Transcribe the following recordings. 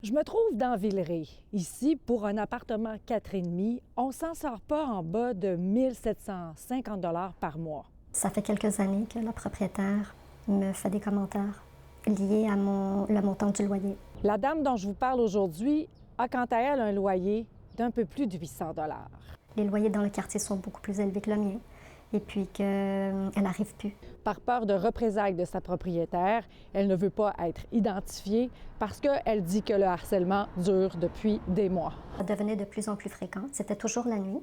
Je me trouve dans Villeray. Ici, pour un appartement 4,5, on ne s'en sort pas en bas de 1 750 $ par mois. Ça fait quelques années que la propriétaire me fait des commentaires liés à le montant du loyer. La dame dont je vous parle aujourd'hui a quant à elle un loyer d'un peu plus de 800 $. Les loyers dans le quartier sont beaucoup plus élevés que le mien et puis qu'elle n'arrive plus. Par peur de représailles de sa propriétaire, elle ne veut pas être identifiée parce qu'elle dit que le harcèlement dure depuis des mois. Ça devenait de plus en plus fréquent. C'était toujours la nuit.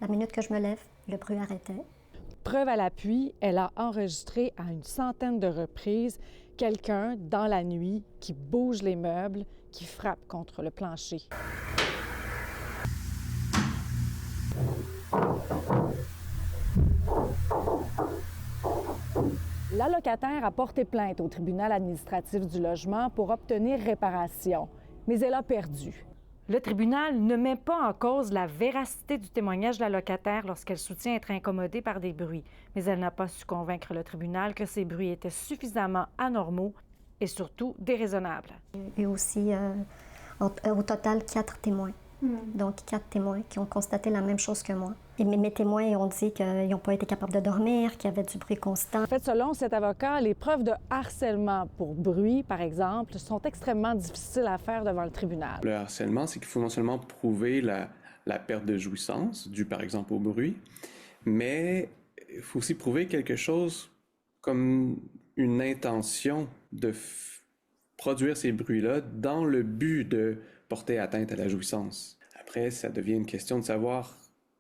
La minute que je me lève, le bruit arrêtait. Preuve à l'appui, elle a enregistré à une centaine de reprises quelqu'un dans la nuit qui bouge les meubles, qui frappe contre le plancher. La locataire a porté plainte au tribunal administratif du logement pour obtenir réparation, mais elle a perdu. Le tribunal ne met pas en cause la véracité du témoignage de la locataire lorsqu'elle soutient être incommodée par des bruits, mais elle n'a pas su convaincre le tribunal que ces bruits étaient suffisamment anormaux et surtout déraisonnables. Il y a aussi au total 4 témoins. Donc 4 témoins qui ont constaté la même chose que moi. Et mes témoins ont dit qu'ils n'ont pas été capables de dormir, qu'il y avait du bruit constant. En fait, selon cet avocat, les preuves de harcèlement pour bruit, par exemple, sont extrêmement difficiles à faire devant le tribunal. Le harcèlement, c'est qu'il faut non seulement prouver la perte de jouissance due par exemple au bruit, mais il faut aussi prouver quelque chose comme une intention de produire ces bruits-là dans le but de porter atteinte à la jouissance. Après, ça devient une question de savoir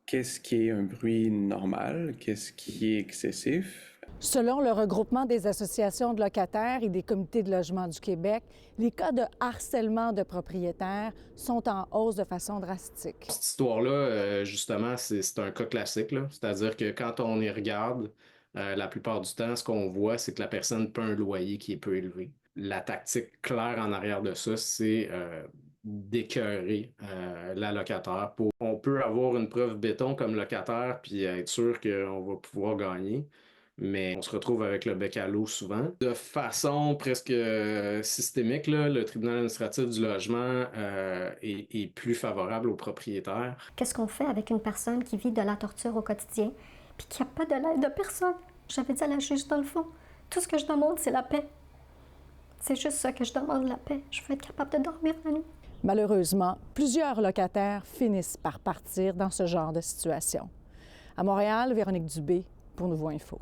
qu'est-ce qui est un bruit normal, qu'est-ce qui est excessif. Selon le regroupement des associations de locataires et des comités de logement du Québec, les cas de harcèlement de propriétaires sont en hausse de façon drastique. Cette histoire-là, justement, c'est un cas classique, là. C'est-à-dire que quand on y regarde, la plupart du temps, ce qu'on voit, c'est que la personne paie un loyer qui est peu élevé. La tactique claire en arrière de ça, c'est d'écœurer la locataire. On peut avoir une preuve béton comme locataire puis être sûr qu'on va pouvoir gagner, mais on se retrouve avec le bec à l'eau souvent. De façon presque systémique, là, le tribunal administratif du logement est plus favorable aux propriétaires. Qu'est-ce qu'on fait avec une personne qui vit de la torture au quotidien puis qui n'a pas de l'aide de personne? J'avais dit à la juge, dans le fond, tout ce que je demande, c'est la paix. C'est juste ça que je demande, la paix. Je veux être capable de dormir la nuit. Malheureusement, plusieurs locataires finissent par partir dans ce genre de situation. À Montréal, Véronique Dubé pour Nouveau Info.